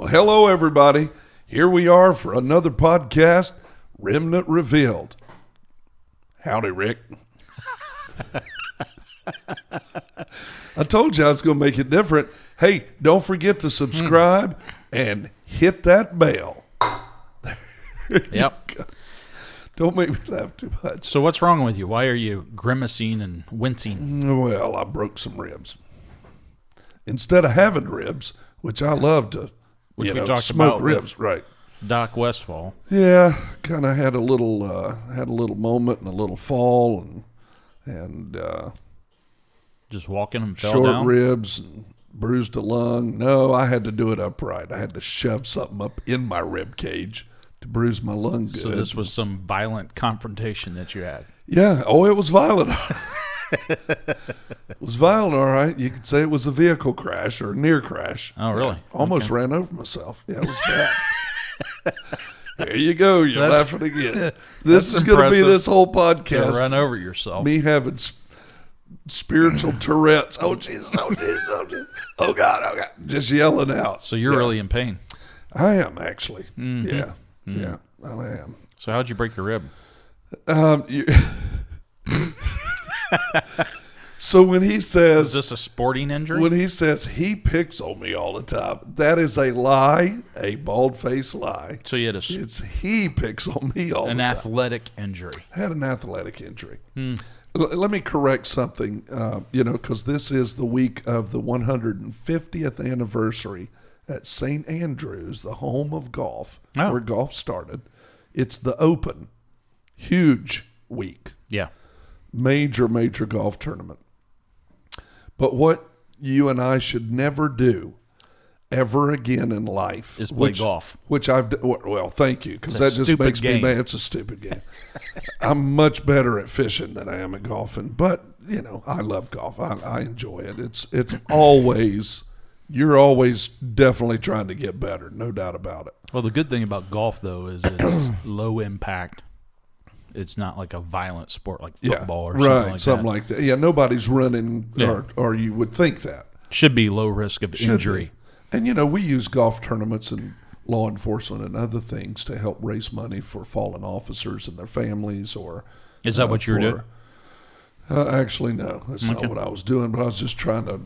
hello, everybody. Here we are for another podcast, Remnant Revealed. Howdy, Rick. I told you I was going to make it different. Hey, don't forget to subscribe and hit that bell. Yep. Don't make me laugh too much. So what's wrong with you? Why are you grimacing and wincing? Well, I broke some ribs. Instead of having ribs, which I love to, Which we talked smoke about ribs, right? Doc Westfall. Yeah, kind of had a little moment and a little fall and Just walking and fell short down? ribs and bruised a lung. No, I had to do it upright. I had to shove something up in my rib cage to bruise my lung good. So this was some violent confrontation that you had. Yeah. Oh, it was violent. It was violent, all right. You could say it was a vehicle crash or a near crash. Oh, really? Almost ran over myself. Yeah, it was bad. There you go. You're laughing again. This is going to be this whole podcast. To run over yourself. Me having spiritual Tourette's. Oh, Jesus. Oh, Jesus. Oh, Jesus. Oh, God. Oh, God. Just yelling out. So you're really in pain. I am, actually. Mm-hmm. Yeah. Mm-hmm. Yeah, I am. So how'd you break your rib? So when he says... Is this a sporting injury? When he says he picks on me all the time, that is a lie, a bald-faced lie. So you had It's he picks on me all the time. an athletic injury. I had an athletic injury. Let me correct something, because this is the week of the 150th anniversary at St. Andrews, the home of golf, where golf started. It's the Open. Huge week. Yeah. Major golf tournament. But what you and I should never do ever again in life Is play golf. Which I've well, thank you, because that just makes me mad. It's a stupid game. I'm much better at fishing than I am at golfing, but I love golf. I enjoy it. It's always, you're always definitely trying to get better, no doubt about it. Well, the good thing about golf though is it's low impact. It's not like a violent sport like football or something like that. Something like that. Yeah, nobody's running, or you would think that. Should be low risk of injury. And, we use golf tournaments and law enforcement and other things to help raise money for fallen officers and their families. Or is that what you were doing? Actually, no. That's not what I was doing, but I was just trying to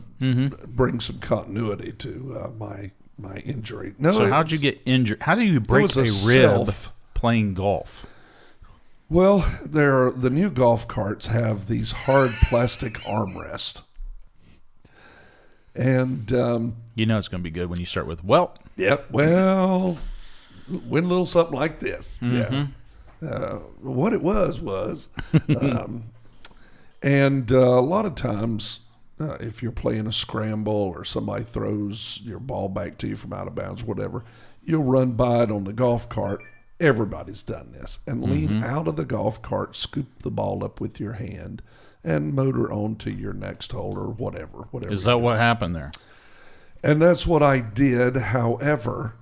bring some continuity to my injury. No. So how'd you get injured? How do you break a rib playing golf? Well, the new golf carts have these hard plastic armrests. And it's going to be good when you start with, Yep. Well, win a little something like this. Yeah. What it was, and a lot of times, if you're playing a scramble or somebody throws your ball back to you from out of bounds, whatever, you'll run by it on the golf cart. Everybody's done this. And lean out of the golf cart, scoop the ball up with your hand, and motor on to your next hole or whatever. Is that what happened there? And that's what I did. However,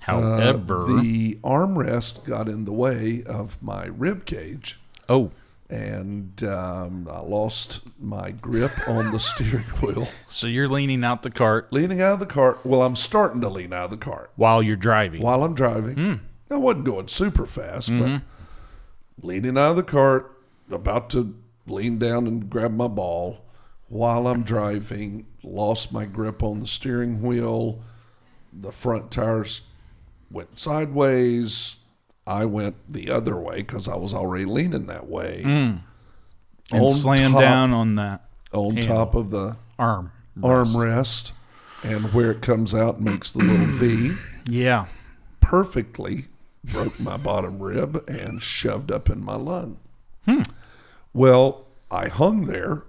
the armrest got in the way of my rib cage. Oh. And I lost my grip on the steering wheel. So you're leaning out the cart. Leaning out of the cart. Well, I'm starting to lean out of the cart. While you're driving. While I'm driving. I wasn't going super fast, but leaning out of the cart, about to lean down and grab my ball while I'm driving, lost my grip on the steering wheel. The front tires went sideways. I went the other way because I was already leaning that way. And slammed down on that. On top of the armrest. And where it comes out makes the little V. Yeah. Perfectly broke my bottom rib and shoved up in my lung. Well, I hung there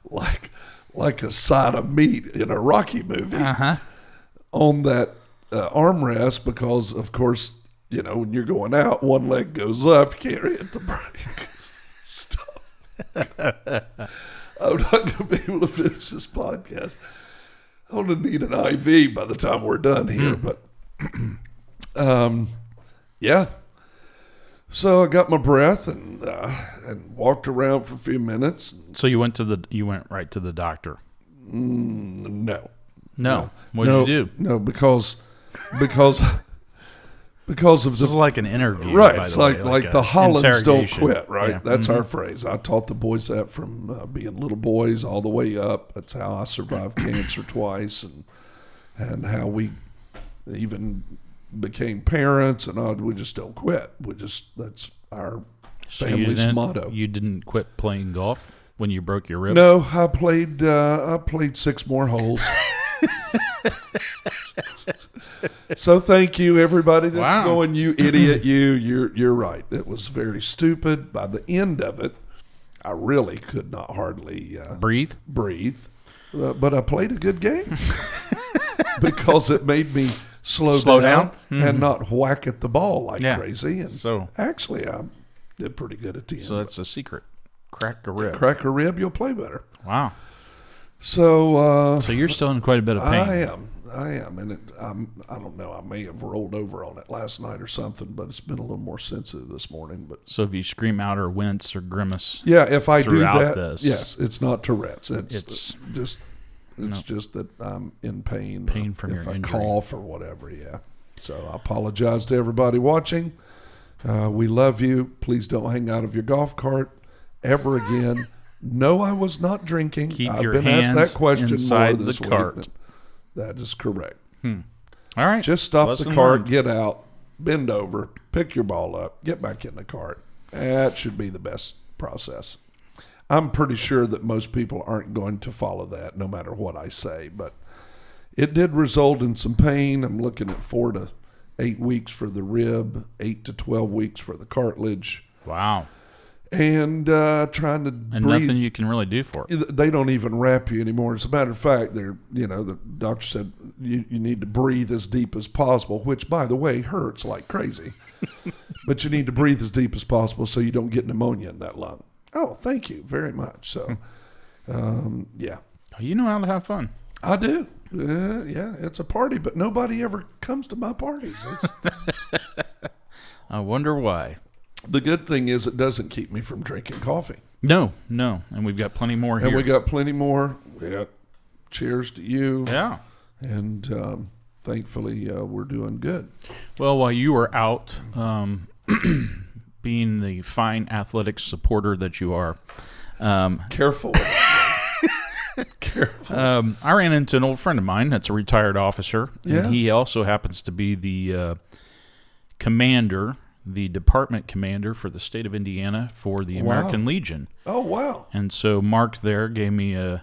like a side of meat in a Rocky movie on that armrest because, of course, when you're going out, one leg goes up, you can't hit the brake. Stop. I'm not going to be able to finish this podcast. I'm going to need an IV by the time we're done here. But, yeah. So I got my breath and walked around for a few minutes. So you went right to the doctor. No. What did you do? No, because of This is like an interview, right. by It's the way, like the Hollands don't interrogation. quit, right? Yeah. That's our phrase. I taught the boys that from being little boys all the way up. That's how I survived cancer twice, and how we even became parents, and we just don't quit. That's our family's motto. You didn't quit playing golf when you broke your rib? No, I played 6 more holes. So thank you, everybody that's going, you idiot, you're right. It was very stupid. By the end of it, I really could not hardly breathe. But I played a good game because it made me slow down and not whack at the ball like crazy. And so actually, I did pretty good at the end. So that's a secret. Crack a rib. Crack a rib, you'll play better. Wow. So you're still in quite a bit of pain. I am, and I don't know. I may have rolled over on it last night or something, but it's been a little more sensitive this morning. But so if you scream out or wince or grimace, if I do that, this, yes, it's not Tourette's. It's just that I'm in pain. Pain from your injury. If I cough or whatever, yeah. So I apologize to everybody watching. We love you. Please don't hang out of your golf cart ever again. No, I was not drinking. I've been asked that question inside more this the cart. Week. That is correct. All right. Just stop the cart, get out, bend over, pick your ball up, get back in the cart. That should be the best process. I'm pretty sure that most people aren't going to follow that no matter what I say, but it did result in some pain. I'm looking at 4 to 8 weeks for the rib, 8 to 12 weeks for the cartilage. Wow. And trying to breathe. Nothing you can really do for it. They don't even wrap you anymore. As a matter of fact, the doctor said you need to breathe as deep as possible, which, by the way, hurts like crazy. But you need to breathe as deep as possible so you don't get pneumonia in that lung. Oh, thank you very much. So, yeah. You know how to have fun. I do. Yeah, it's a party, but nobody ever comes to my parties. I wonder why. The good thing is it doesn't keep me from drinking coffee. No. And we've got plenty more here. And we got plenty more. We got cheers to you. Yeah. And thankfully, we're doing good. Well, while you were out, being the fine athletic supporter that you are. Careful. Careful. I ran into an old friend of mine that's a retired officer. Yeah. And he also happens to be the commander, the department commander for the state of Indiana for the American Legion. Oh, wow. And so Mark there gave me an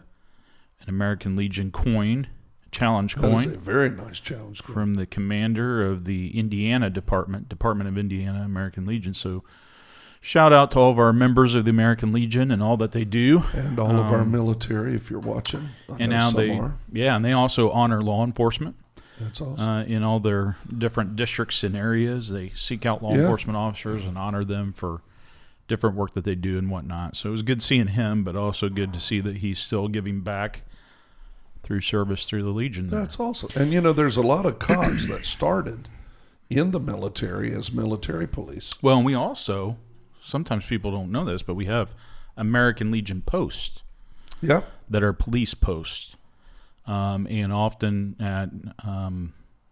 American Legion coin, challenge coin. That is a very nice challenge coin. From the commander of the Indiana Department of Indiana, American Legion. So shout out to all of our members of the American Legion and all that they do. And all of our military, if you're watching. And now and they also honor law enforcement. That's awesome. In all their different districts and areas, they seek out law enforcement officers and honor them for different work that they do and whatnot. So it was good seeing him, but also good to see that he's still giving back through service through the Legion. That's awesome. And, there's a lot of cops that started in the military as military police. Well, and we also, sometimes people don't know this, but we have American Legion posts that are police posts. And often at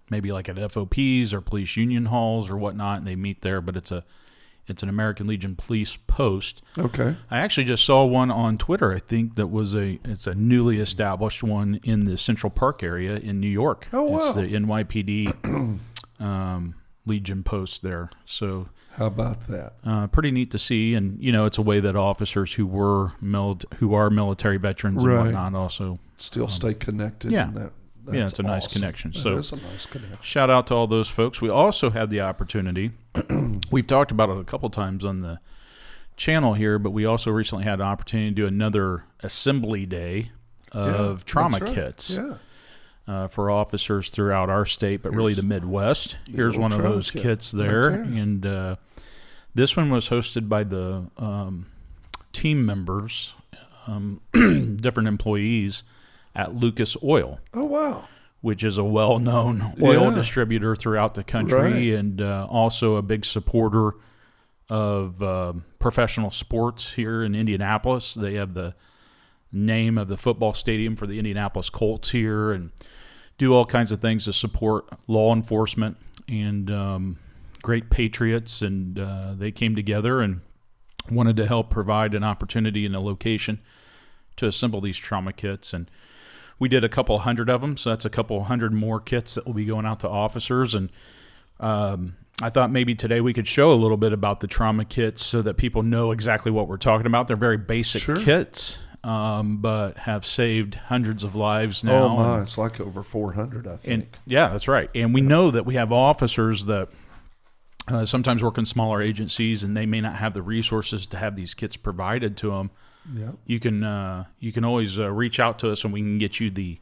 maybe like at FOPs or police union halls or whatnot, and they meet there. But it's an American Legion police post. Okay. I actually just saw one on Twitter. I think it's a newly established one in the Central Park area in New York. Oh, wow. It's the NYPD Legion post there. So how about that? Pretty neat to see, and it's a way that officers who are military veterans and whatnot also still stay connected. Yeah, that's it's a nice connection. That is a nice connection. Shout out to all those folks. We also had the opportunity. We've talked about it a couple times on the channel here, but we also recently had an opportunity to do another assembly day of trauma kits. Yeah. For officers throughout our state, but really the Midwest. Here's one of those kits there. And this one was hosted by the team members, different employees at Lucas Oil. Oh, wow. Which is a well-known oil distributor throughout the country and also a big supporter of professional sports here in Indianapolis. They have the name of the football stadium for the Indianapolis Colts here, and do all kinds of things to support law enforcement and great patriots. And they came together and wanted to help provide an opportunity and a location to assemble these trauma kits. And we did a couple hundred of them, so that's a couple hundred more kits that will be going out to officers. And I thought maybe today we could show a little bit about the trauma kits so that people know exactly what we're talking about. They're very basic kits, but have saved hundreds of lives now. Oh, my. It's like over 400, I think. And, yeah, that's right. And we know that we have officers that sometimes work in smaller agencies, and they may not have the resources to have these kits provided to them. Yeah. You can always reach out to us, and we can get you the,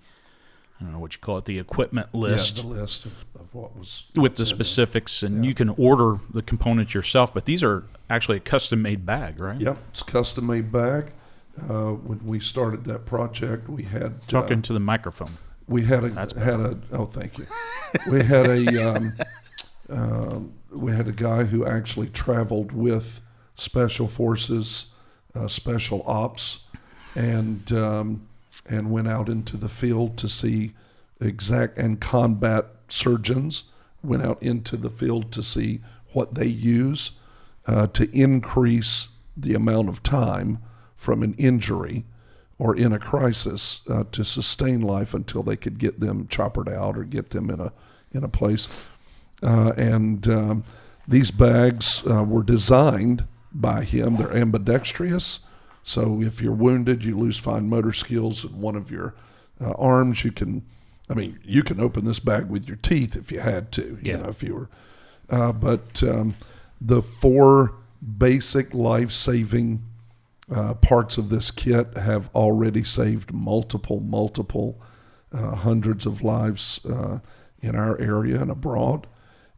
I don't know what you call it, the equipment list. Yeah, the list of what was with the specifics, and you can order the components yourself. But these are actually a custom-made bag, right? Yep, it's a custom-made bag. When we started that project, we had talking to the microphone. We had a oh, thank you. We had a guy who actually traveled with Special Forces, Special Ops, and went out into the field to see and combat surgeons went out into the field to see what they use to increase the amount of time from an injury or in a crisis to sustain life until they could get them choppered out or get them in a place. These bags were designed by him. They're ambidextrous. So if you're wounded, you lose fine motor skills in one of your arms, you can open this bag with your teeth if you had to, if you were. But the 4 basic life-saving parts of this kit have already saved multiple hundreds of lives in our area and abroad.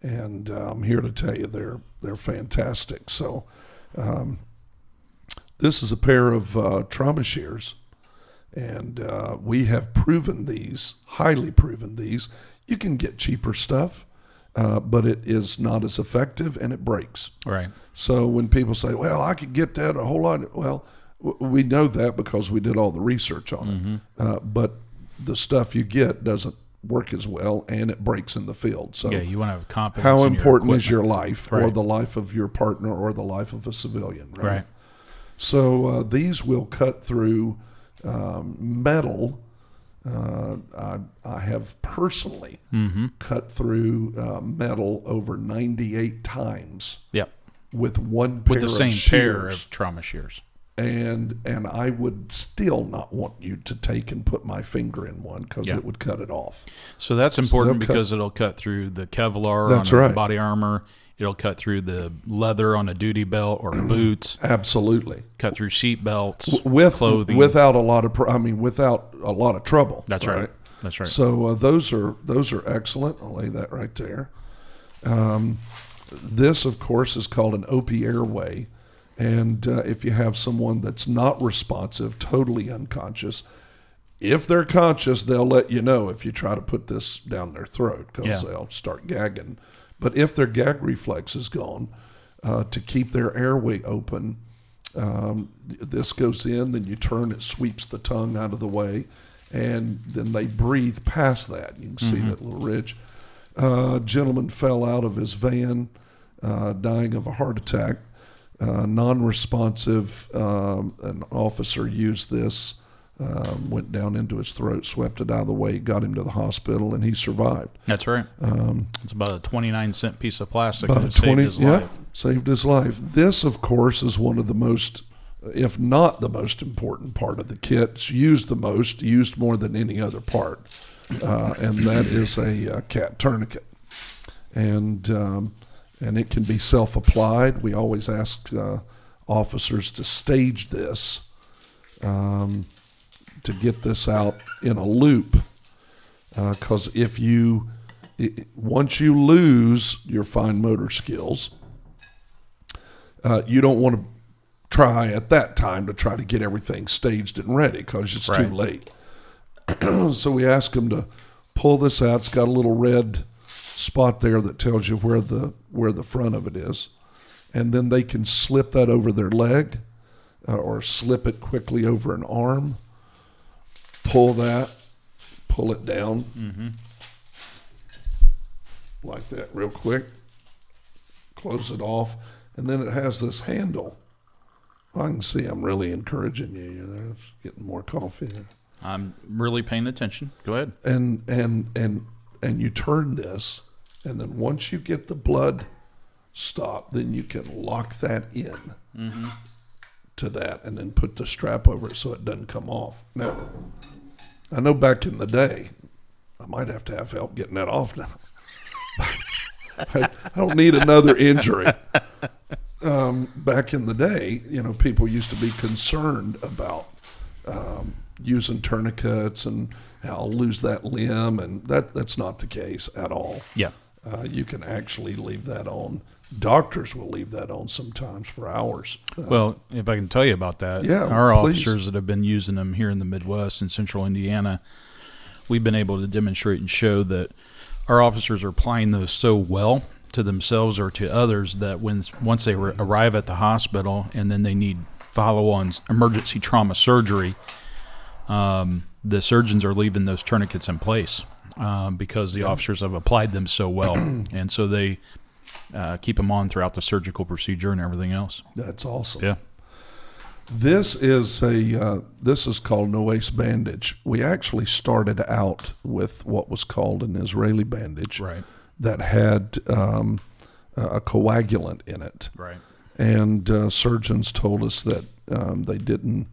And I'm here to tell you they're fantastic. So this is a pair of trauma shears, and we have proven these, highly proven these. You can get cheaper stuff, but it is not as effective, and it breaks. Right. So when people say, well, I could get that a whole lot, well, we know that because we did all the research on it. But the stuff you get doesn't work as well, and it breaks in the field. So you want to have confidence. How in important is your life, right, or the life of your partner, or the life of a civilian? Right. So these will cut through metal. I have personally cut through metal over 98 times. Yep. With one pair with the of same shears. pair of trauma shears. And I would still not want you to take and put my finger in one because it would cut it off. So that's important because it'll cut through the Kevlar on the body armor. It'll cut through the leather on a duty belt or boots. Absolutely. Cut through seat belts, clothing. Without a lot of trouble. That's right. That's right. So those are excellent. I'll lay that right there. This, of course, is called an Opie Airway. And if you have someone that's not responsive, totally unconscious, if they're conscious, they'll let you know if you try to put this down their throat because they'll start gagging. But if their gag reflex is gone, to keep their airway open, this goes in, then you turn, it sweeps the tongue out of the way, and then they breathe past that. You can see that little ridge. Gentleman fell out of his van, dying of a heart attack. Non-responsive, an officer used this, went down into his throat, swept it out of the way, got him to the hospital, and he survived. That's right. It's about a 29-cent piece of plastic that saved his life. Saved his life. This, of course, is one of the most, if not the most important part of the kit. It's used the most, used more than any other part, and that is a cat tourniquet. And it can be self-applied. We always ask officers to stage this, to get this out in a loop, because once you lose your fine motor skills, you don't want to try at that time to try to get everything staged and ready because it's too late. So we ask them to pull this out. It's got a little red spot there that tells you where the front of it is, and then they can slip that over their leg or slip it quickly over an arm pull it down like that real quick, close it off, and then it has this handle. I can see I'm really encouraging you. You're getting more coffee. I'm really paying attention. Go ahead. And you turn this, and then once you get the blood stopped, then you can lock that in to that, and then put the strap over it so it doesn't come off. Now, I know back in the day, I might have to have help getting that off now. I don't need another injury. Back in the day, people used to be concerned about using tourniquets and I'll lose that limb, and that's not the case at all. Yeah. You can actually leave that on. Doctors will leave that on sometimes for hours. Well, if I can tell you about that, our officers that have been using them here in the Midwest and central Indiana, we've been able to demonstrate and show that our officers are applying those so well to themselves or to others that once they arrive at the hospital and then they need follow-on emergency trauma surgery, the surgeons are leaving those tourniquets in place because the officers have applied them so well. And so they keep them on throughout the surgical procedure and everything else. That's awesome. Yeah. This is called an Oleas bandage. We actually started out with what was called an Israeli bandage, right, that had a coagulant in it. Right. And surgeons told us that they didn't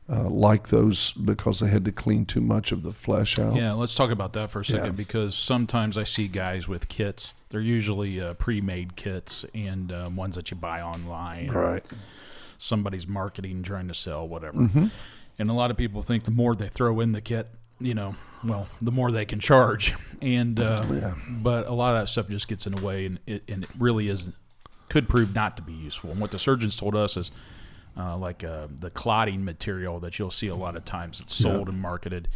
like those because they had to clean too much of the flesh out. Yeah, let's talk about that for a second because sometimes I see guys with kits. They're usually pre-made kits and ones that you buy online. Right. Somebody's marketing, trying to sell, whatever. And a lot of people think the more they throw in the kit, the more they can charge. And but a lot of that stuff just gets in the way, and it really could prove not to be useful. And what the surgeons told us is the clotting material that you'll see a lot of times it's sold and marketed.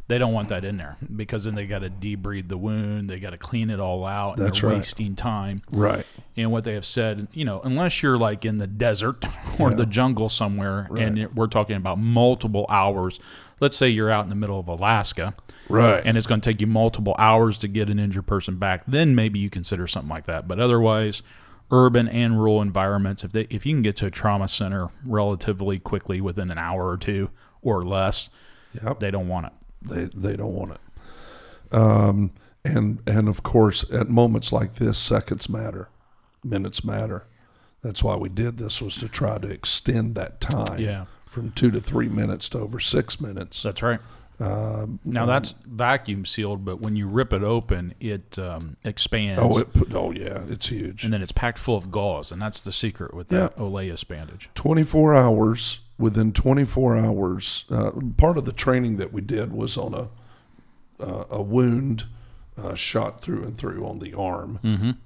They don't want that in there because then they got to debride the wound. They got to clean it all out. That's and they're right. wasting time. Right. And what they have said, unless you're like in the desert or the jungle somewhere, and we're talking about multiple hours. Let's say you're out in the middle of Alaska, right, and it's going to take you multiple hours to get an injured person back. Then maybe you consider something like that. But otherwise, urban and rural environments, if you can get to a trauma center relatively quickly within an hour or two or less, they don't want it. They don't want it. And of course, at moments like this, seconds matter, minutes matter. That's why we did this, was to try to extend that time from 2 to 3 minutes to over 6 minutes. That's right. Now that's vacuum sealed, but when you rip it open, it expands. It's huge. And then it's packed full of gauze, and that's the secret with that Oleas bandage. 24 hours. Within 24 hours, part of the training that we did was on a wound shot through and through on the arm.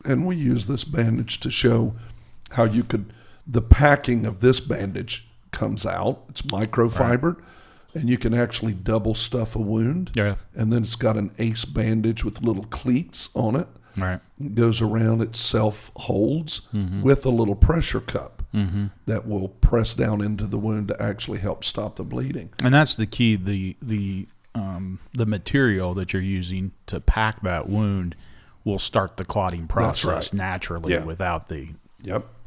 And we used this bandage to show how the packing of this bandage comes out. It's microfibered, and you can actually double stuff a wound. Yeah. And then it's got an ace bandage with little cleats on it. Right. It goes around, it self-holds with a little pressure cup that will press down into the wound to actually help stop the bleeding. And that's the key. The material that you're using to pack that wound will start the clotting process naturally without the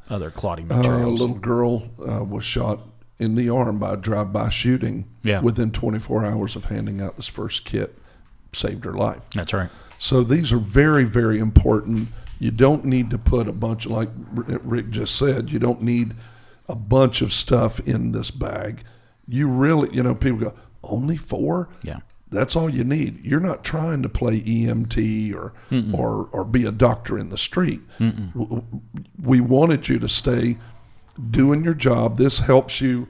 other clotting materials. A little girl was shot in the arm by a drive-by shooting. Within 24 hours of handing out this first kit, saved her life. That's right. So these are very, very important. You don't need to put a bunch of, like Rick just said, you don't need a bunch of stuff in this bag. You really, people go, only 4? Yeah. That's all you need. You're not trying to play EMT or be a doctor in the street. We wanted you to stay doing your job. This helps you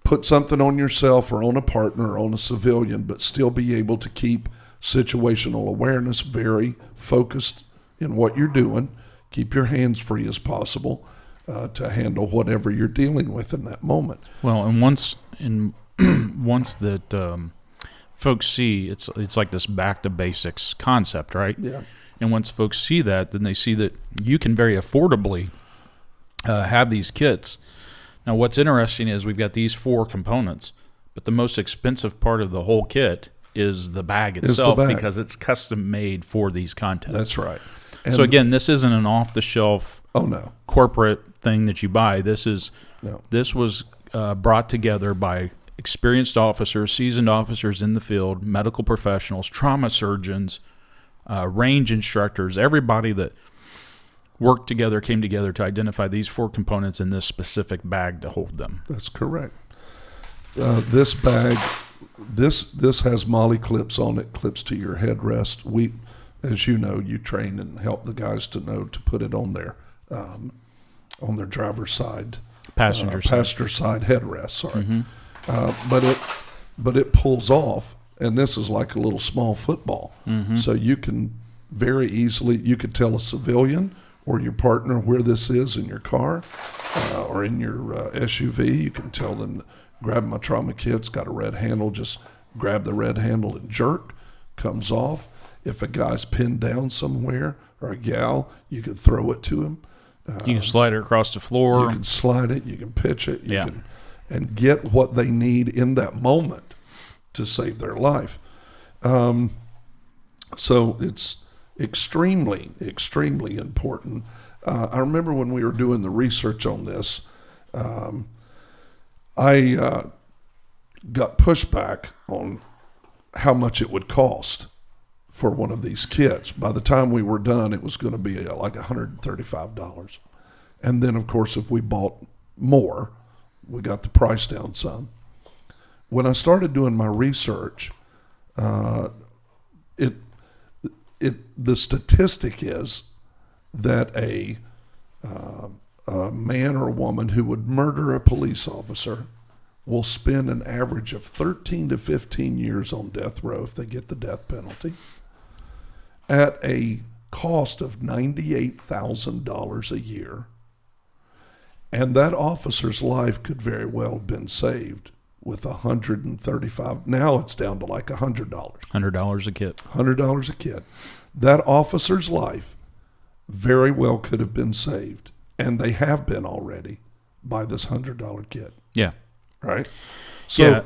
put something on yourself or on a partner or on a civilian, but still be able to keep situational awareness, very focused in what you're doing. Keep your hands free as possible to handle whatever you're dealing with in that moment. Well, and once that folks see, it's like this back to basics concept, right? Yeah. And once folks see that, then they see that you can very affordably have these kits. Now, what's interesting is we've got these 4 components, but the most expensive part of the whole kit is the bag itself, because it's custom made for these contests. That's right. And so again, this isn't an off-the-shelf corporate thing that you buy. This was brought together by experienced officers, seasoned officers in the field, medical professionals, trauma surgeons, range instructors, everybody that worked together, came together to identify these 4 components in this specific bag to hold them. That's correct. This bag, this has MOLLE clips on it, clips to your headrest. We, as you know, you train and help the guys to know to put it on their driver's side, passenger side headrest. Sorry, but it pulls off, and this is like a little small football. So you can very easily, you could tell a civilian or your partner where this is in your car or in your SUV. You can tell them, grab my trauma kit, it's got a red handle, just grab the red handle and jerk, comes off. If a guy's pinned down somewhere, or a gal, you can throw it to him. You can slide it across the floor. You can slide it, you can pitch it, and get what they need in that moment to save their life. So it's extremely, extremely important. I remember when we were doing the research on this, I got pushback on how much it would cost for one of these kits. By the time we were done, it was going to be like $135. And then, of course, if we bought more, we got the price down some. When I started doing my research, the statistic is that a man or a woman who would murder a police officer will spend an average of 13 to 15 years on death row if they get the death penalty, at a cost of $98,000 a year. And that officer's life could very well have been saved with $135. Now it's down to like $100. $100 a kit. $100 a kit. That officer's life very well could have been saved, and they have been already, by this $100 kit. Yeah. Right? So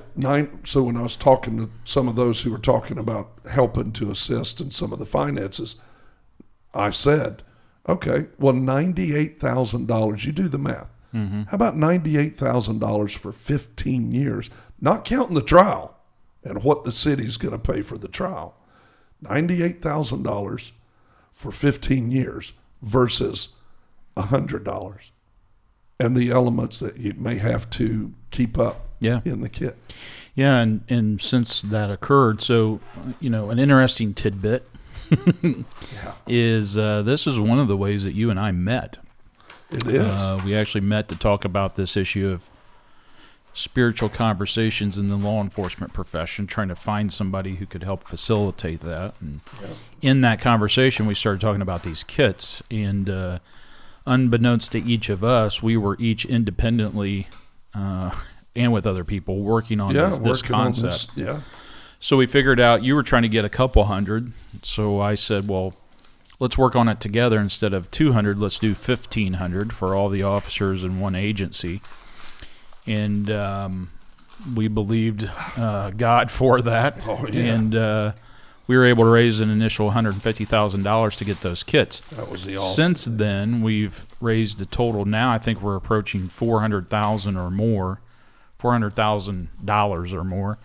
so when I was talking to some of those who were talking about helping to assist in some of the finances, I said, okay, well, $98,000, you do the math. How about $98,000 for 15 years, not counting the trial and what the city's going to pay for the trial? $98,000 for 15 years versus $100, and the elements that you may have to keep up in the kit. Yeah, and since that occurred, so, an interesting tidbit is this is one of the ways that you and I met. It is. We actually met to talk about this issue of spiritual conversations in the law enforcement profession, trying to find somebody who could help facilitate that. And in that conversation, we started talking about these kits, and unbeknownst to each of us, we were each independently and with other people working on this concept. So we figured out you were trying to get a couple hundred. So I said, well, let's work on it together. Instead of 200, let's do 1,500 for all the officers in one agency. And we believed God for that. And we were able to raise an initial $150,000 to get those kits. That was the awesome. Since then, we've raised a total. Now I think we're approaching $400,000 or more, $400,000 or more.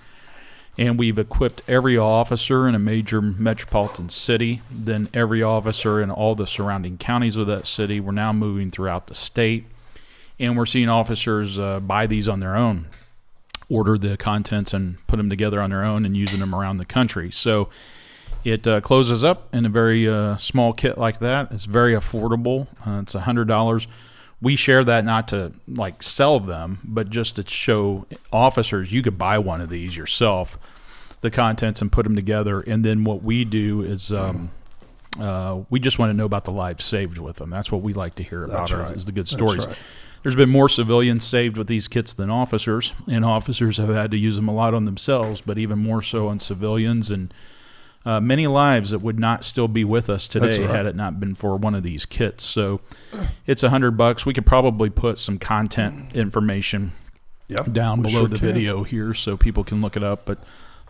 And we've equipped every officer in a major metropolitan city, then every officer in all the surrounding counties of that city. We're now moving throughout the state, and we're seeing officers buy these on their own, order the contents and put them together on their own and using them around the country. So it closes up in a very small kit like that. It's very affordable. It's $100. We share that not to sell them, but just to show officers you could buy one of these yourself, the contents, and put them together. And then what we do is we just want to know about the lives saved with them. That's what we like to hear about, is the good stories. Right. There's been more civilians saved with these kits than officers, and officers have had to use them a lot on themselves, but even more so on civilians, and many lives that would not still be with us today had it not been for one of these kits. So it's $100. We could probably put some content information down below the video here so people can look it up. But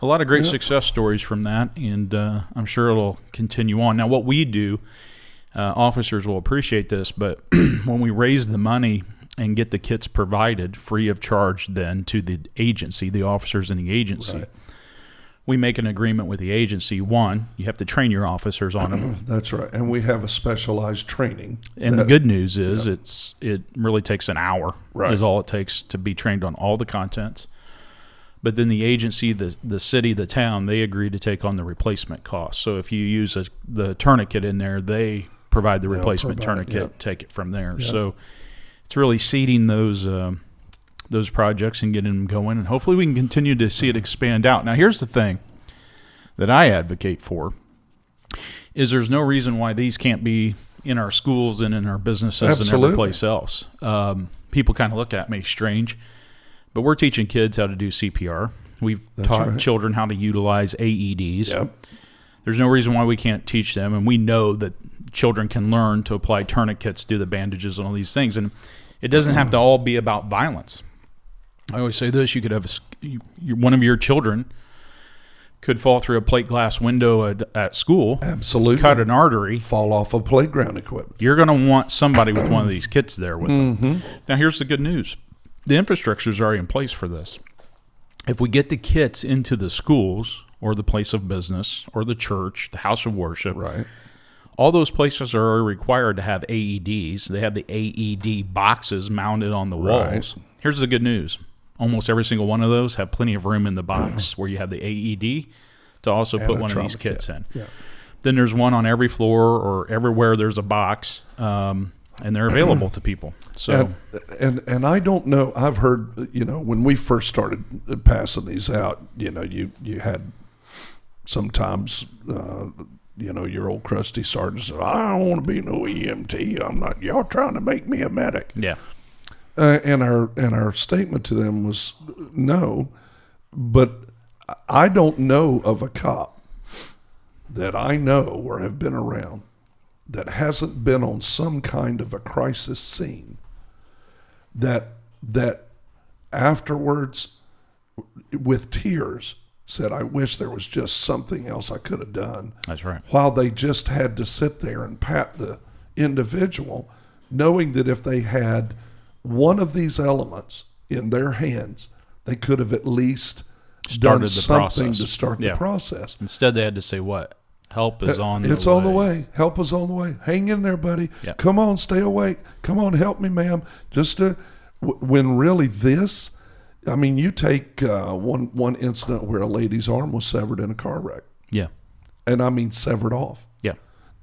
a lot of great success stories from that, and I'm sure it'll continue on. Now, what we do, officers will appreciate this, but when we raise the money and get the kits provided free of charge then to the agency, the officers in the agency, we make an agreement with the agency. One, you have to train your officers on them. That's right. And we have a specialized training. And the good news is it really takes an hour is all it takes to be trained on all the contents. But then the agency, the city, the town, they agree to take on the replacement cost. So if you use the tourniquet in there, they provide the replacement tourniquet, take it from there. So it's really seeding those projects and getting them going, and hopefully we can continue to see it expand out. Now, here's the thing that I advocate for, is there's no reason why these can't be in our schools and in our businesses and every place else. People kind of look at me strange, but we're teaching kids how to do CPR. We've taught children how to utilize AEDs. There's no reason why we can't teach them, and we know that children can learn to apply tourniquets, do the bandages, and all these things. And it doesn't have to all be about violence. I always say this: you could have one of your children could fall through a plate glass window at school, absolutely, cut an artery, fall off of playground equipment. You're going to want somebody with one of these kits there with them. Now, here's the good news: the infrastructure is already in place for this. If we get the kits into the schools or the place of business or the church, the house of worship, all those places are required to have AEDs. They have the AED boxes mounted on the walls. Here's the good news. Almost every single one of those have plenty of room in the box where you have the AED to also put one of these kits in. Then there's one on every floor or everywhere there's a box, and they're available to people. So and I don't know. I've heard, when we first started passing these out, you had sometimes your old crusty sergeant said, "I don't want to be no EMT. I'm not. Y'all trying to make me a medic." And our statement to them was no, but I don't know of a cop that I know or have been around that hasn't been on some kind of a crisis scene that afterwards with tears said, "I wish there was just something else I could have done." That's right. While they just had to sit there and pat the individual, knowing that if they had one of these elements in their hands, they could have at least done something to start the process. Instead, they had to say, what? Help is on the way. It's on the way. Help is on the way. Hang in there, buddy. Come on, stay awake. Come on, help me, ma'am. Just when really this, I mean, you take one incident where a lady's arm was severed in a car wreck. And I mean severed off.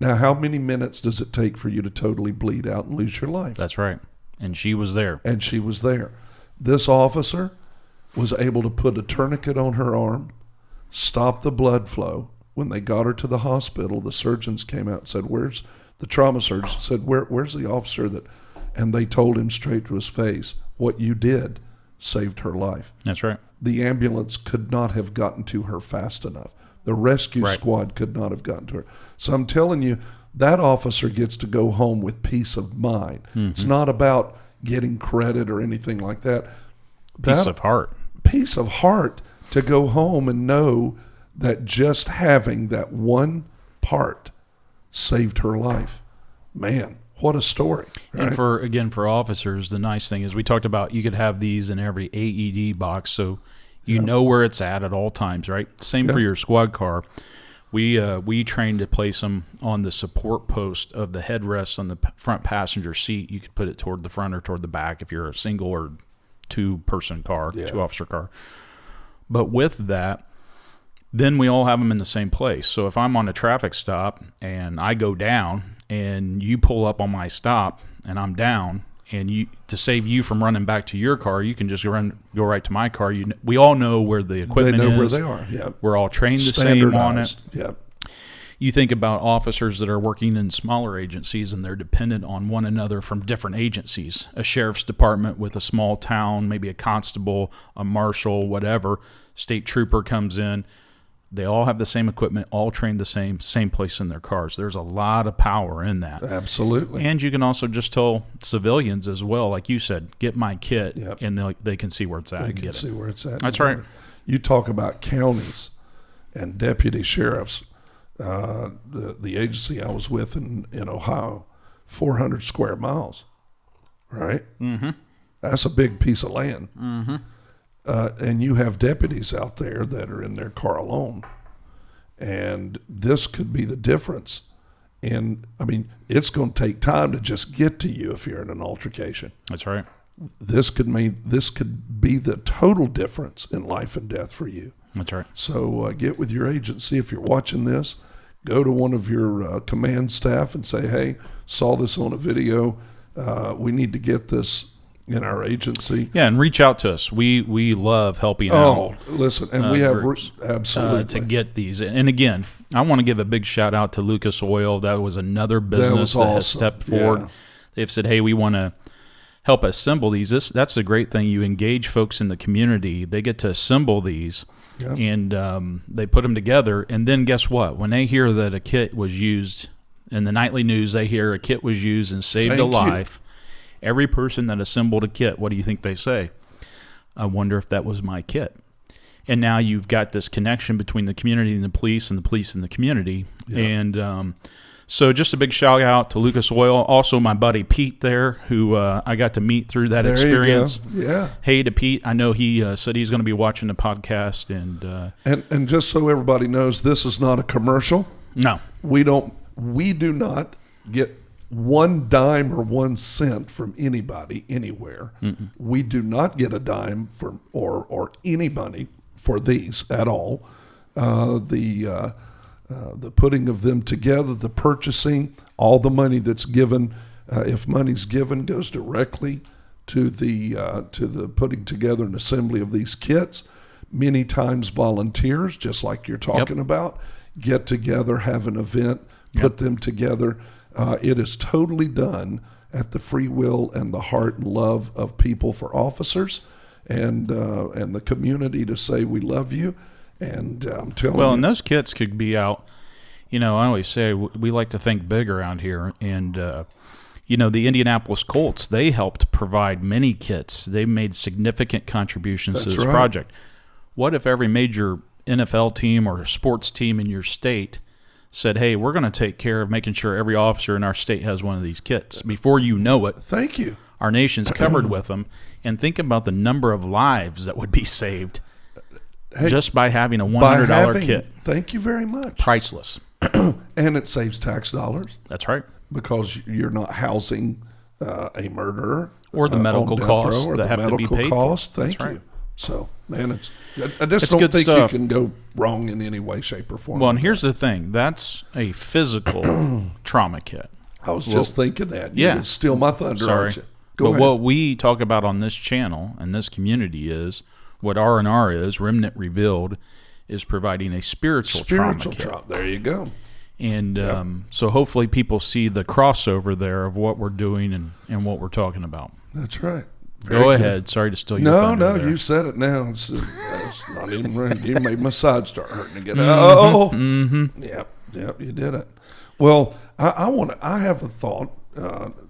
Now, how many minutes does it take for you to totally bleed out and lose your life? That's right. And she was there. This officer was able to put a tourniquet on her arm, stop the blood flow. When they got her to the hospital, the surgeons came out and said, "Where's the trauma surgeon?" Said, Where's the officer that? And they told him straight to his face, "What you did saved her life." That's right. The ambulance could not have gotten to her fast enough. The rescue squad could not have gotten to her. So I'm telling you, that officer gets to go home with peace of mind. It's not about getting credit or anything like that. Peace of heart. Peace of heart to go home and know that just having that one part saved her life. Man, what a story. Right? And for officers, the nice thing is we talked about you could have these in every AED box, so you know where it's at all times, right? Same for your squad car. We trained to place them on the support post of the headrest on the front passenger seat. You could put it toward the front or toward the back if you're a single or two-person car, two-officer car. But with that, then we all have them in the same place. So if I'm on a traffic stop and I go down and you pull up on my stop and I'm down, and to save you from running back to your car, you can just go right to my car. We all know where the equipment is. They know where they are. We're all trained the same on it. Yep. You think about officers that are working in smaller agencies and they're dependent on one another from different agencies. A sheriff's department with a small town, maybe a constable, a marshal, whatever, state trooper comes in. They all have the same equipment, all trained the same place in their cars. There's a lot of power in that. Absolutely. And you can also just tell civilians as well, like you said, get my kit, and they can see where it's at. They can see where it's at. That's right. You talk about counties and deputy sheriffs. The agency I was with in Ohio, 400 square miles, right? Mm-hmm. That's a big piece of land. Mm-hmm. And you have deputies out there that are in their car alone. And this could be the difference. And, I mean, it's going to take time to just get to you if you're in an altercation. That's right. This could be the total difference in life and death for you. That's right. So get with your agency. If you're watching this, go to one of your command staff and say, hey, saw this on a video. We need to get this in our agency. Yeah, and reach out to us. We love helping out. Oh, listen, and we have absolutely to get these. And again, I want to give a big shout out to Lucas Oil. That was another business that has stepped forward. Yeah. They've said, hey, we want to help assemble these. That's a great thing. You engage folks in the community. They get to assemble these, and they put them together. And then guess what? When they hear that a kit was used in the nightly news, they hear a kit was used and saved a life. Every person that assembled a kit, what do you think they say? I wonder if that was my kit. And now you've got this connection between the community and the police and the community. Yeah. And so just a big shout out to Lucas Oil. Also my buddy Pete there, who I got to meet through that experience. Yeah. Hey to Pete. I know he said he's going to be watching the podcast. And just so everybody knows, this is not a commercial. No. We do not get one dime or 1 cent from anybody anywhere. Mm-mm. We do not get a dime from or any money for these at all. The putting of them together, the purchasing, all the money that's given, if money's given, goes directly to the putting together and assembly of these kits. Many times volunteers, just like you're talking about, get together, have an event, put them together. It is totally done at the free will and the heart and love of people for officers and the community to say we love you. And I'm telling you. Well, and those kits could be out. I always say we like to think big around here. And, the Indianapolis Colts, they helped provide many kits. They made significant contributions to this project. What if every major NFL team or sports team in your state said, hey, we're going to take care of making sure every officer in our state has one of these kits? Before you know it, thank you. Our nation's covered with them. And think about the number of lives that would be saved just by having a $100 kit. Thank you very much. Priceless. And it saves tax dollars. That's right. Because you're not housing a murderer. Or the medical costs that have to be paid for. Thank you. So, man, I just don't think you can go wrong in any way, shape, or form. Well, and here's the thing. That's a physical trauma kit. I was just thinking that. You would steal my thunder, aren't you? Go ahead. What we talk about on this channel and this community is what R&R is, Remnant Revealed, is providing a spiritual trauma kit. There you go. And so hopefully people see the crossover there of what we're doing and what we're talking about. That's right. Go ahead. Sorry to steal your thunder. No, you said it now. It's not even right. You made my side start hurting again. Yep, you did it. Well, I have a thought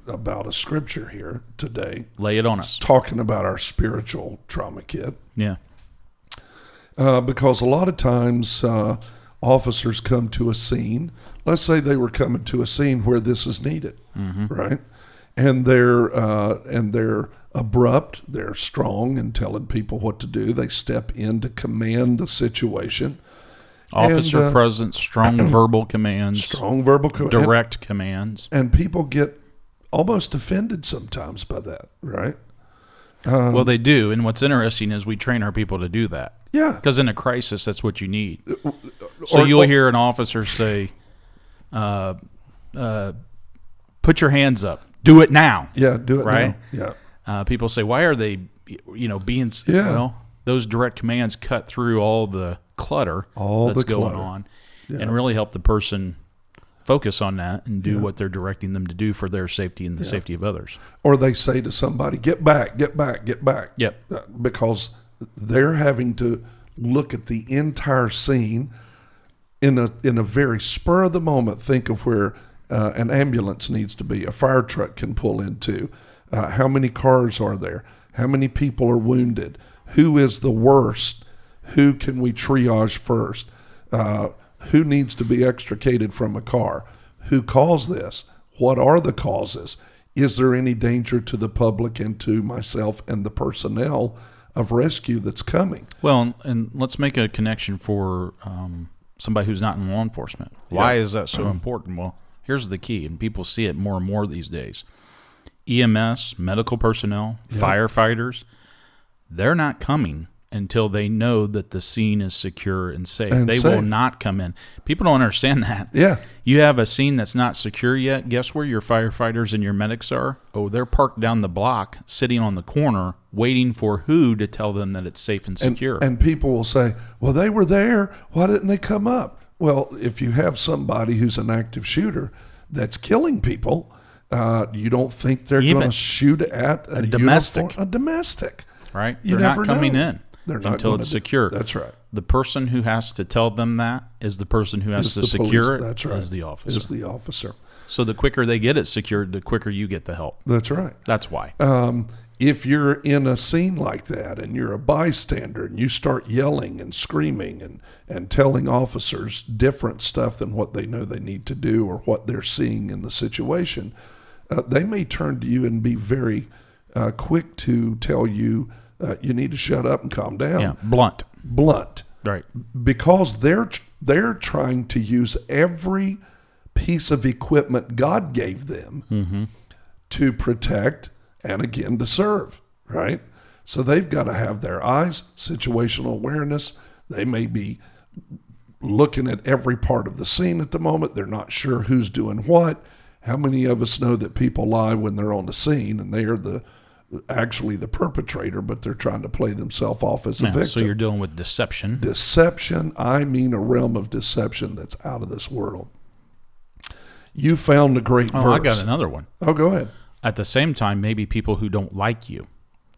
about a scripture here today. Lay it on us. Talking about our spiritual trauma kit. Yeah. Because a lot of times officers come to a scene. Let's say they were coming to a scene where this is needed, right? And they're abrupt, they're strong in telling people what to do. They step in to command the situation. Officer presence, strong verbal commands. Direct commands. And people get almost offended sometimes by that, right? Well, they do. And what's interesting is we train our people to do that. Yeah. Because in a crisis, that's what you need. So you'll hear an officer say, put your hands up. Do it now. Yeah, do it right? now. Yeah. People say, why are they, being, well, those direct commands cut through all the clutter that's going on and really help the person focus on that and do what they're directing them to do for their safety and the safety of others. Or they say to somebody, get back, get back, get back. Yep. Because they're having to look at the entire scene in a very spur of the moment, think of where an ambulance needs to be, a fire truck can pull into. How many cars are there? How many people are wounded? Who is the worst? Who can we triage first? Who needs to be extricated from a car? Who caused this? What are the causes? Is there any danger to the public and to myself and the personnel of rescue that's coming? Well, and let's make a connection for somebody who's not in law enforcement. Why is that so important? Well, here's the key, and people see it more and more these days. EMS, medical personnel, firefighters, they're not coming until they know that the scene is secure and safe. They will not come in. People don't understand that. Yeah. You have a scene that's not secure yet. Guess where your firefighters and your medics are? Oh, they're parked down the block, sitting on the corner, waiting for who to tell them that it's safe and secure. And people will say, well, they were there. Why didn't they come up? Well, if you have somebody who's an active shooter that's killing people, you don't think they're going to shoot at a domestic. A domestic. Right? They're not coming in. They're not until it's secure. That's right. The person who has to tell them that is the person who has to secure it. That's right. Is the officer. Is the officer. So the quicker they get it secured, the quicker you get the help. That's right. That's why. If you're in a scene like that and you're a bystander and you start yelling and screaming and telling officers different stuff than what they know they need to do or what they're seeing in the situation, they may turn to you and be very quick to tell you, you need to shut up and calm down. Yeah, blunt. Right. Because they're trying to use every piece of equipment God gave them to protect and again to serve, right? So they've got to have their eyes, situational awareness. They may be looking at every part of the scene at the moment. They're not sure who's doing what. How many of us know that people lie when they're on the scene and they are actually the perpetrator, but they're trying to play themselves off as a victim? So you're dealing with deception. Deception, I mean a realm of deception that's out of this world. You found a great verse. I got another one. Oh, go ahead. At the same time, maybe people who don't like you,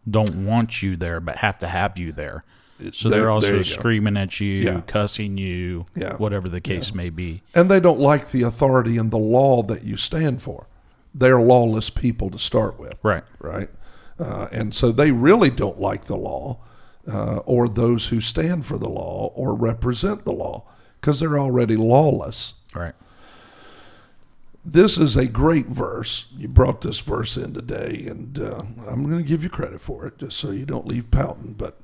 don't want you there, but have to have you there. So they're also screaming at you, cussing you, whatever the case may be. And they don't like the authority and the law that you stand for. They're lawless people to start with. Right. And so they really don't like the law or those who stand for the law or represent the law because they're already lawless. Right. This is a great verse. You brought this verse in today, and I'm going to give you credit for it just so you don't leave pouting, but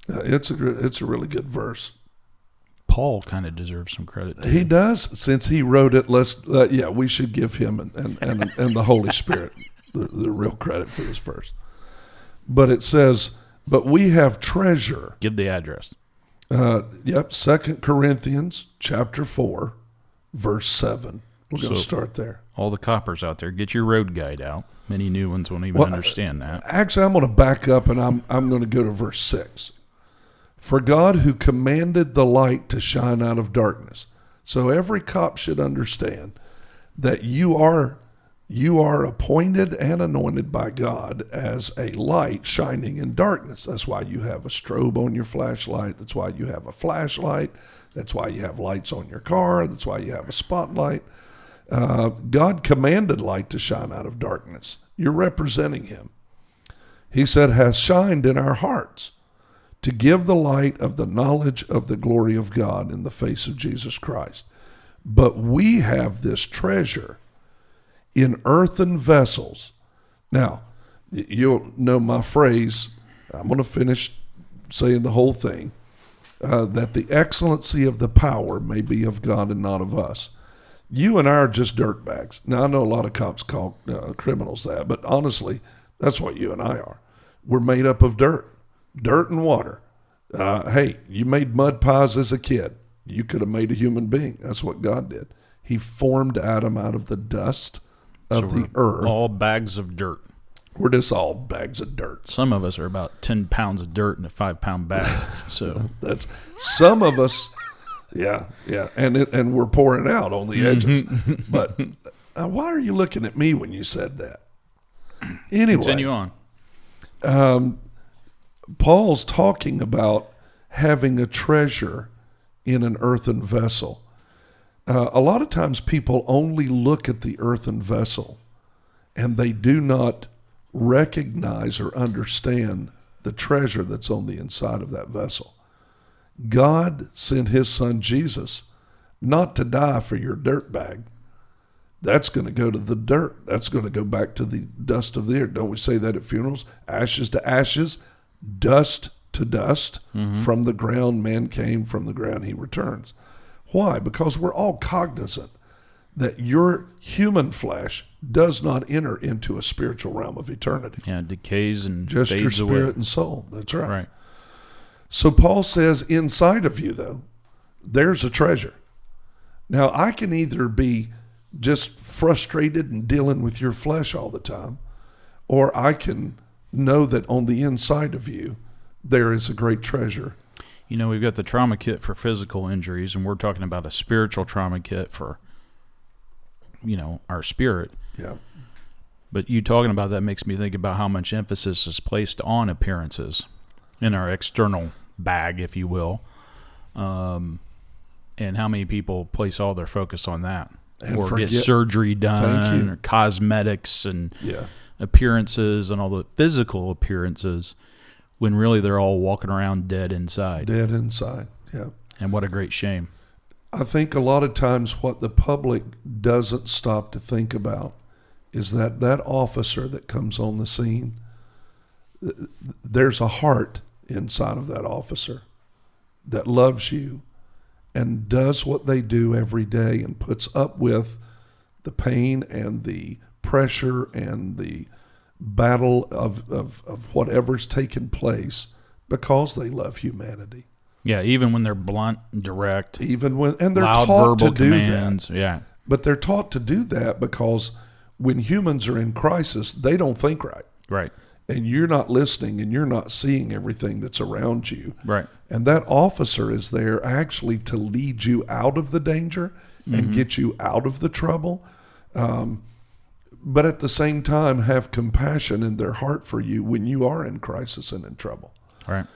it's a really good verse. Paul kind of deserves some credit too. He does, since he wrote it. We should give him and the Holy Spirit the real credit for this verse. But it says, but we have treasure. Give the address. 2 Corinthians chapter 4, verse 7. We're going to start there. All the coppers out there, get your road guide out. Many new ones won't even understand that. Actually, I'm going to back up, and I'm going to go to verse 6. For God who commanded the light to shine out of darkness. So every cop should understand that you are appointed and anointed by God as a light shining in darkness. That's why you have a strobe on your flashlight. That's why you have a flashlight. That's why you have lights on your car. That's why you have a spotlight. God commanded light to shine out of darkness. You're representing him. He said, has shined in our hearts to give the light of the knowledge of the glory of God in the face of Jesus Christ. But we have this treasure in earthen vessels. Now, you'll know my phrase. I'm going to finish saying the whole thing. That the excellency of the power may be of God and not of us. You and I are just dirtbags. Now, I know a lot of cops call criminals that, but honestly, that's what you and I are. We're made up of dirt and water. Hey, you made mud pies as a kid. You could have made a human being. That's what God did. He formed Adam out of the dust of the earth. All bags of dirt. We're just all bags of dirt. Some of us are about 10 pounds of dirt in a 5-pound bag. So that's some of us. Yeah, and we're pouring out on the edges. But why are you looking at me when you said that? Anyway, continue on. Paul's talking about having a treasure in an earthen vessel. A lot of times people only look at the earthen vessel and they do not recognize or understand the treasure that's on the inside of that vessel. God sent his son Jesus not to die for your dirt bag. That's going to go to the dirt. That's going to go back to the dust of the earth. Don't we say that at funerals? Ashes to ashes, dust to dust. From the ground man came, from the ground he returns. Why? Because we're all cognizant that your human flesh does not enter into a spiritual realm of eternity. Yeah, it decays and just fades your spirit away. And soul. That's right. Right. So Paul says inside of you, though, there's a treasure. Now, I can either be just frustrated and dealing with your flesh all the time, or I can know that on the inside of you, there is a great treasure. You know, we've got the trauma kit for physical injuries, and we're talking about a spiritual trauma kit for, you know, our spirit. Yeah. But you talking about that makes me think about how much emphasis is placed on appearances in our external bag, if you will, and how many people place all their focus on that, and or get surgery done, or cosmetics and appearances and all the physical appearances, when really they're all walking around dead inside. Dead inside, yeah. And what a great shame. I think a lot of times what the public doesn't stop to think about is that that officer that comes on the scene, there's a heart inside of that officer that loves you and does what they do every day and puts up with the pain and the pressure and the battle of whatever's taken place because they love humanity. Yeah, even when they're blunt and direct. Even when, and they're loud taught verbal to do commands. that. Yeah. But they're taught to do that because when humans are in crisis, they don't think right. Right. And you're not listening and you're not seeing everything that's around you. Right. And that officer is there actually to lead you out of the danger and get you out of the trouble. But at the same time, have compassion in their heart for you when you are in crisis and in trouble. Right.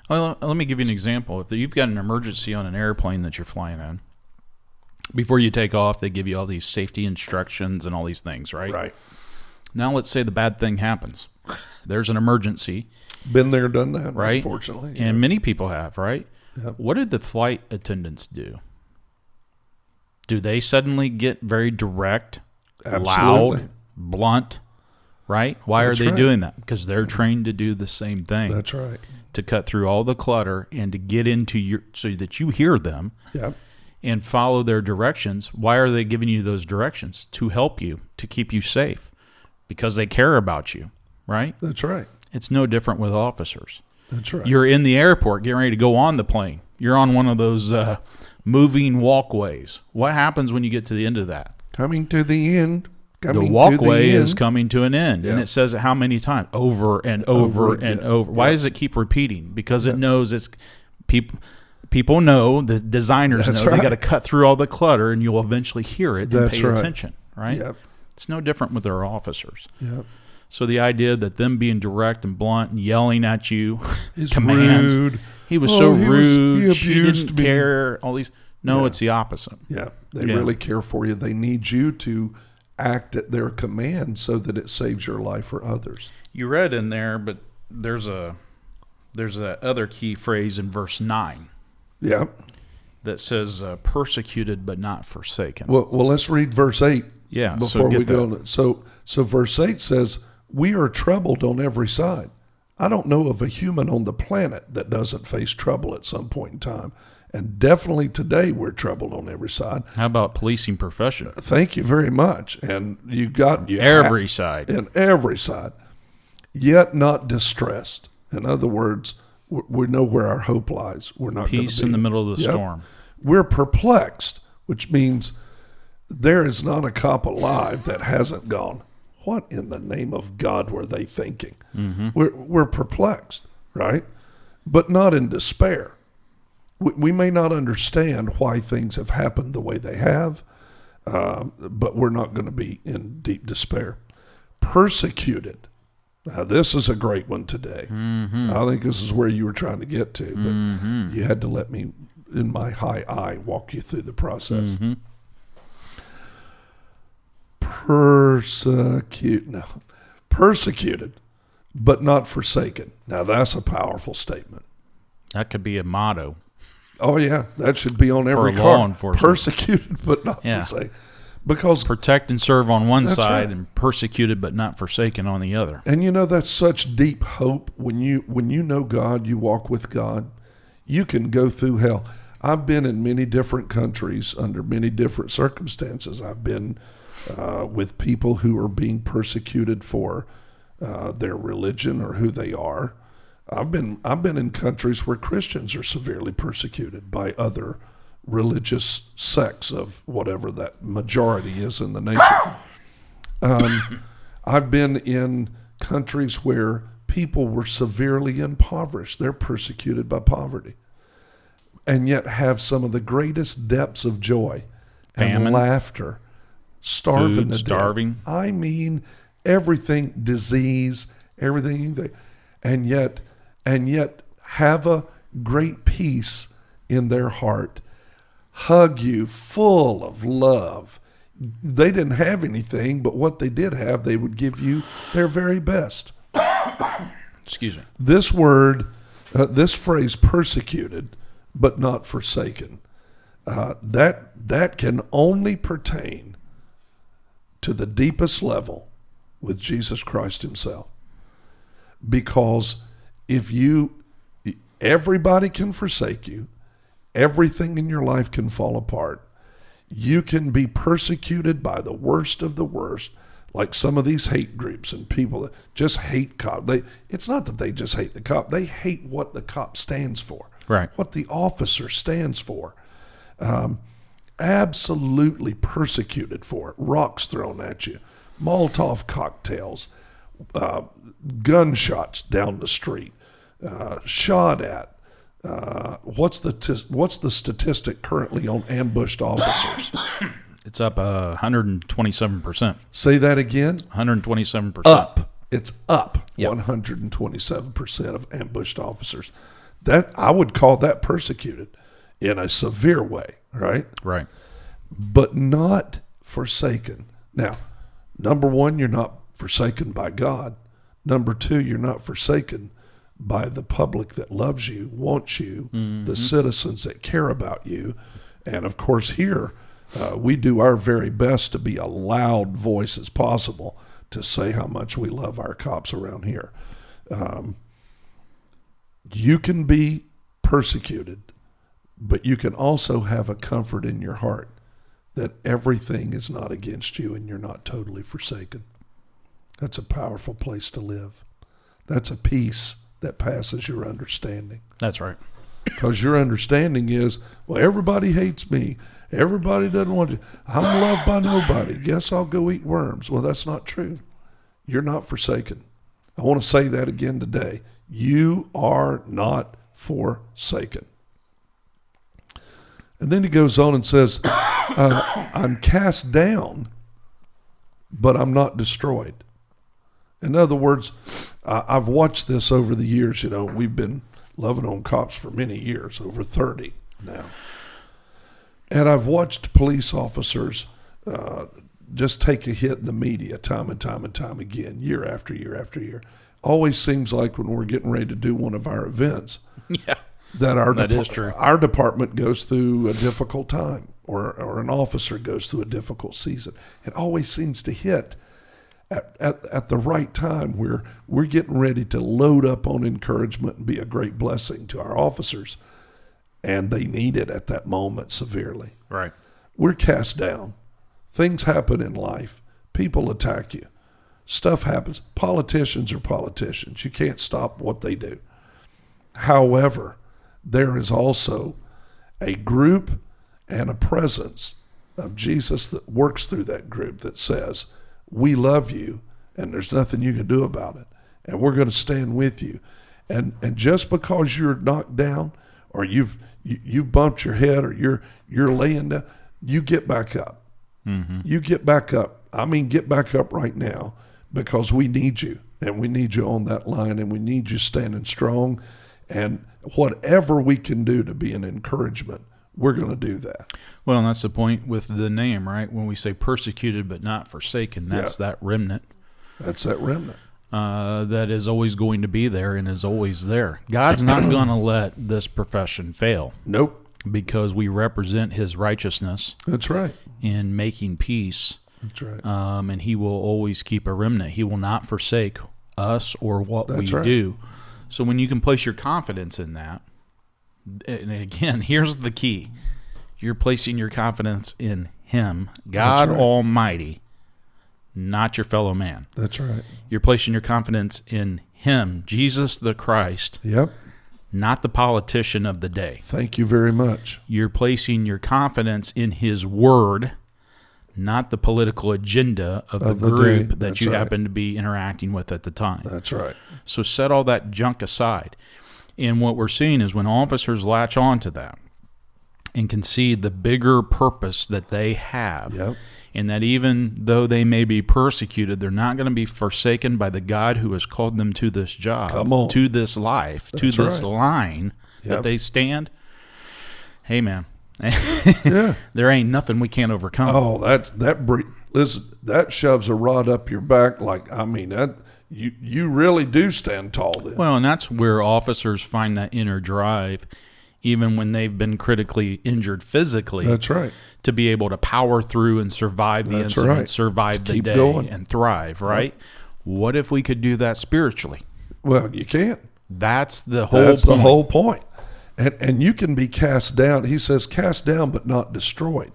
Well, let me give you an example. If you've got an emergency on an airplane that you're flying in, before you take off, they give you all these safety instructions and all these things, right? Right. Now let's say the bad thing happens. There's an emergency. Been there, done that, right? Unfortunately. And many people have, right? Yep. What did the flight attendants do? Do they suddenly get very direct, loud, blunt, right? Why are they doing that? Because they're trained to do the same thing. That's right. To cut through all the clutter and to get into your, so that you hear them and follow their directions. Why are they giving you those directions? To help you, to keep you safe, because they care about you, right? That's right. It's no different with officers. That's right. You're in the airport getting ready to go on the plane. You're on one of those moving walkways. What happens when you get to the end of that? Coming to the end. The walkway is coming to an end, and it says it how many times? Over and over and over. Why does it keep repeating? Because it knows it's people. People know, the designers know they got to cut through all the clutter, and you'll eventually hear it and pay attention. Right? Yep. It's no different with their officers. Yep. So the idea that them being direct and blunt and yelling at you commands. Rude. He was so rude. He didn't care. All these. No, it's the opposite. Yeah, they really care for you. They need you to act at their command so that it saves your life or others. You read in there, but there's that other key phrase in verse 9. Yeah. That says persecuted but not forsaken. Well, let's read verse 8. Yeah. Before we go on. So verse 8 says, "We are troubled on every side." I don't know of a human on the planet that doesn't face trouble at some point in time. And definitely today we're troubled on every side. How about policing profession? Thank you very much. And you every side. In every side. Yet not distressed. In other words, we know where our hope lies. We're not going to be. Peace in the middle of the storm. We're perplexed, which means there is not a cop alive that hasn't gone, what in the name of God were they thinking? Mm-hmm. We're perplexed, right? But not in despair. We may not understand why things have happened the way they have, but we're not going to be in deep despair. Persecuted. Now, this is a great one today. Mm-hmm. I think this is where you were trying to get to, but you had to let me in my high I, walk you through the process. Mm-hmm. Persecuted, but not forsaken. Now that's a powerful statement. That could be a motto. Oh yeah, that should be on every car. Law enforcement. Persecuted, but not forsaken. Because protect and serve on one side, right. and persecuted but not forsaken on the other. And that's such deep hope when you know God, you walk with God. You can go through hell. I've been in many different countries under many different circumstances. I've been with people who are being persecuted for their religion or who they are. I've been in countries where Christians are severely persecuted by other religious sects of whatever that majority is in the nation. I've been in countries where people were severely impoverished. They're persecuted by poverty, and yet have some of the greatest depths of joy and laughter, starving to death. I mean, everything, disease, everything, and yet have a great peace in their heart, hug you full of love. They didn't have anything, but what they did have, they would give you their very best. Excuse me. This word, this phrase, persecuted, but not forsaken, that can only pertain to the deepest level with Jesus Christ himself. Because everybody can forsake you, everything in your life can fall apart. You can be persecuted by the worst of the worst, like some of these hate groups and people that just hate cop. It's not that they just hate the cop. They hate what the cop stands for, right? What the officer stands for. Absolutely persecuted for it. Rocks thrown at you, Molotov cocktails, gunshots down the street, shot at. What's the statistic currently on ambushed officers? It's up 127%. Say that again. 127%. Up. It's up. Yep. 127% of ambushed officers. That I would call that persecuted in a severe way, right? Right. But not forsaken. Now, number one, you're not forsaken by God. Number two, you're not forsaken by the public that loves you, wants you, the citizens that care about you. And of course here, we do our very best to be a loud voice as possible to say how much we love our cops around here. You can be persecuted, but you can also have a comfort in your heart that everything is not against you and you're not totally forsaken. That's a powerful place to live. That's a peace that passes your understanding. That's right. Because your understanding is, well, everybody hates me. Everybody doesn't want you. I'm loved by nobody. Guess I'll go eat worms. Well, that's not true. You're not forsaken. I want to say that again today. You are not forsaken. And then he goes on and says, I'm cast down, but I'm not destroyed. In other words, I've watched this over the years. We've been loving on cops for many years, over 30 now. And I've watched police officers just take a hit in the media time and time and time again, year after year after year. Always seems like when we're getting ready to do one of our events, that our department goes through a difficult time, or an officer goes through a difficult season. It always seems to hit at the right time where we're getting ready to load up on encouragement and be a great blessing to our officers, and they need it at that moment severely. Right. We're cast down. Things happen in life. People attack you. Stuff happens. Politicians are politicians. You can't stop what they do. However, there is also a group and a presence of Jesus that works through that group that says, we love you, and there's nothing you can do about it, and we're going to stand with you. And just because you're knocked down, or you bumped your head, or you're laying down, you get back up. Mm-hmm. You get back up. I mean, get back up right now, because we need you, and we need you on that line, and we need you standing strong. And whatever we can do to be an encouragement, we're going to do that. Well, and that's the point with the name, right? When we say persecuted but not forsaken, that's that remnant. That's that remnant. That is always going to be there and is always there. God's not going to let this profession fail. Nope. Because we represent his righteousness. That's right. In making peace. That's right. And he will always keep a remnant. He will not forsake us or what we do. So when you can place your confidence in that, and again, here's the key. You're placing your confidence in him, God Almighty, not your fellow man. That's right. You're placing your confidence in him, Jesus the Christ. Yep. Not the politician of the day. Thank you very much. You're placing your confidence in his word, not the political agenda of the group that you happen to be interacting with at the time. That's right. So set all that junk aside. And what we're seeing is when officers latch on to that and can see the bigger purpose that they have, and that even though they may be persecuted, they're not going to be forsaken by the God who has called them to this job, to this life, to this line that they stand. Hey, man. There ain't nothing we can't overcome. Oh, listen, that shoves a rod up your back. You really do stand tall then. Well, and that's where officers find that inner drive, even when they've been critically injured physically. That's right. To be able to power through and survive the incident, survive the day, and thrive, right? What if we could do that spiritually? Well, you can't. That's the whole point. And you can be cast down. He says, cast down but not destroyed.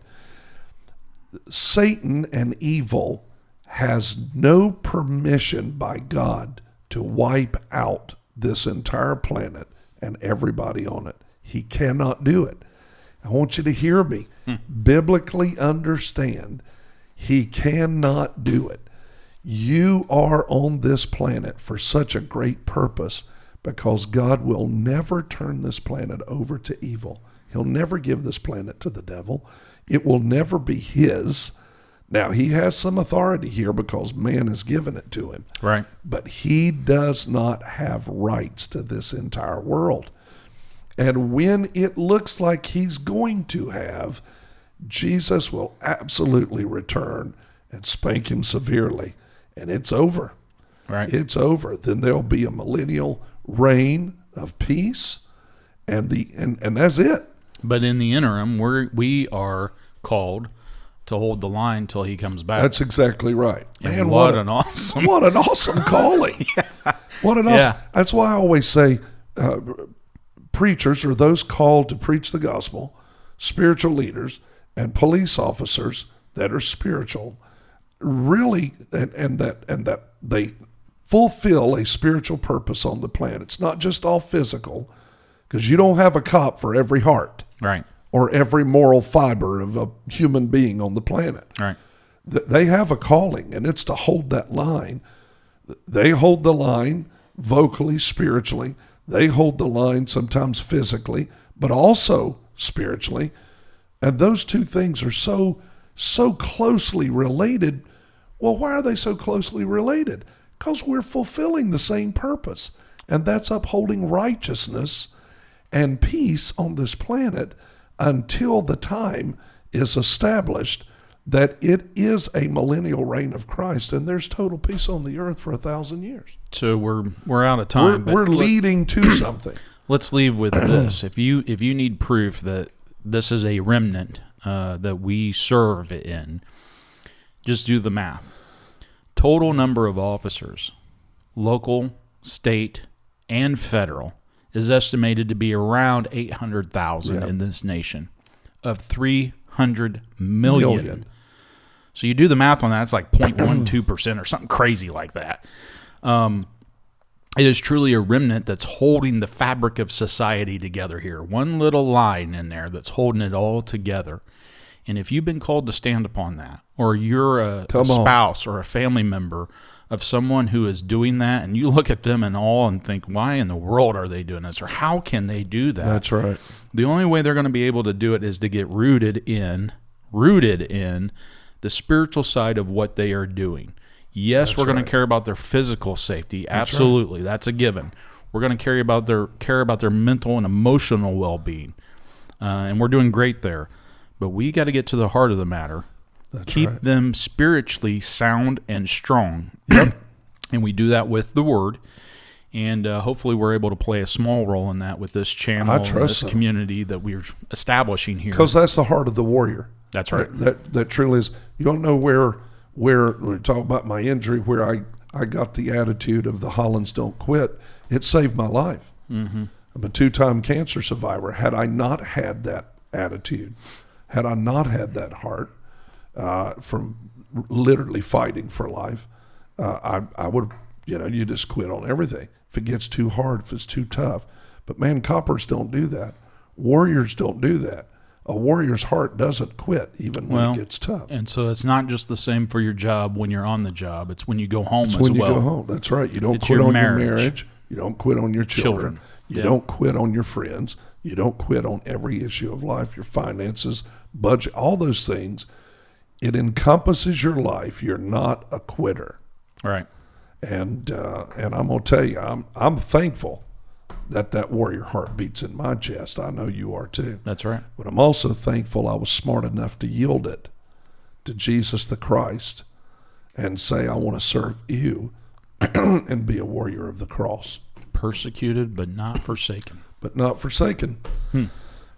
Satan and evil has no permission by God to wipe out this entire planet and everybody on it. He cannot do it. I want you to hear me. Biblically understand, he cannot do it. You are on this planet for such a great purpose, because God will never turn this planet over to evil. He'll never give this planet to the devil. It will never be his. Now, he has some authority here because man has given it to him. Right. But he does not have rights to this entire world. And when it looks like he's going to have, Jesus will absolutely return and spank him severely. And it's over. Right. It's over. Then there'll be a millennial reign of peace, and that's it. But in the interim, we are called to hold the line till he comes back. That's exactly right. Man, what an awesome calling. What an awesome. That's why I always say preachers are those called to preach the gospel, spiritual leaders, and police officers that are spiritual, really, and that they fulfill a spiritual purpose on the planet. It's not just all physical, because you don't have a cop for every heart. Right. Or every moral fiber of a human being on the planet. Right. They have a calling, and it's to hold that line. They hold the line vocally, spiritually. They hold the line sometimes physically, but also spiritually. And those two things are so closely related. Well, why are they so closely related? Because we're fulfilling the same purpose, and that's upholding righteousness and peace on this planet until the time is established that it is a millennial reign of Christ, and there's total peace on the earth for 1,000 years. So we're out of time. We're leading to something. Let's leave with this. If you need proof that this is a remnant that we serve in, just do the math. Total number of officers, local, state, and federal, is estimated to be around 800,000 in this nation of 300 million. So you do the math on that, it's like 0.12% or something crazy like that. It is truly a remnant that's holding the fabric of society together here. One little line in there that's holding it all together. And if you've been called to stand upon that, or you're a spouse or a family member of someone who is doing that, and you look at them in awe and think, why in the world are they doing this? Or how can they do that? That's right. The only way they're going to be able to do it is to get rooted in the spiritual side of what they are doing. Yes, we're going to care about their physical safety. Absolutely. That's a given. We're going to care about their mental and emotional well-being, and we're doing great there. But we got to get to the heart of the matter. Keep them spiritually sound and strong. Yep. And we do that with the Word. And hopefully we're able to play a small role in that with this channel and this community that we're establishing here. Because that's the heart of the warrior. That's right. That truly is. You don't know where when we talk about my injury, where I got the attitude of the Hollands don't quit. It saved my life. Mm-hmm. I'm a 2-time cancer survivor. Had I not had that attitude, had I not had that heart from literally fighting for life, I would, you just quit on everything. If it gets too hard, if it's too tough. But man, coppers don't do that. Warriors don't do that. A warrior's heart doesn't quit even when it gets tough. And so it's not just the same for your job when you're on the job. It's when you go home as well. It's when you go home. That's right. You don't quit on your marriage. You don't quit on your children. You don't quit on your friends. You don't quit on every issue of life, your finances, budget, all those things. It encompasses your life. You're not a quitter. Right. And I'm gonna tell you, I'm thankful that warrior heart beats in my chest. I know you are too. That's right. But I'm also thankful I was smart enough to yield it to Jesus the Christ and say, I want to serve you and be a warrior of the cross. Persecuted, but not forsaken. But not forsaken.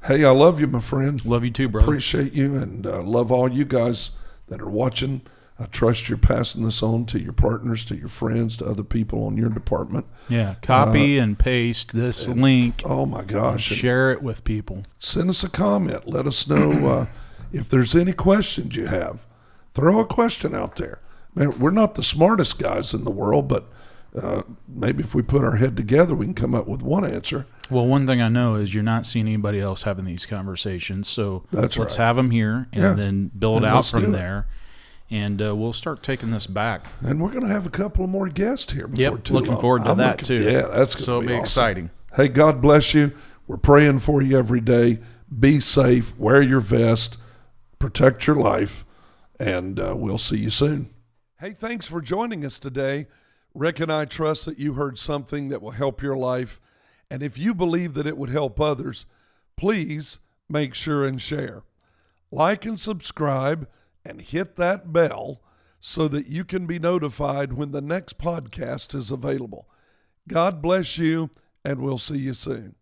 Hey, I love you, my friend. Love you too, brother. Appreciate you, and love all you guys that are watching. I trust you're passing this on to your partners, to your friends, to other people on your department. Yeah, copy and paste this link. Oh, my gosh. Share it with people. Send us a comment. Let us know if there's any questions you have. Throw a question out there. Man, we're not the smartest guys in the world, but maybe if we put our head together, we can come up with one answer. Well, one thing I know is you're not seeing anybody else having these conversations, so let's have them here and then build out from there. And we'll start taking this back. And we're going to have a couple of more guests here before too long. Looking forward to that too. Yeah, that's going to be So it'll be awesome. exciting. Hey, God bless you. We're praying for you every day. Be safe. Wear your vest. Protect your life. And we'll see you soon. Hey, thanks for joining us today. Rick and I trust that you heard something that will help your life. And if you believe that it would help others, please make sure and share. Like and subscribe and hit that bell so that you can be notified when the next podcast is available. God bless you, and we'll see you soon.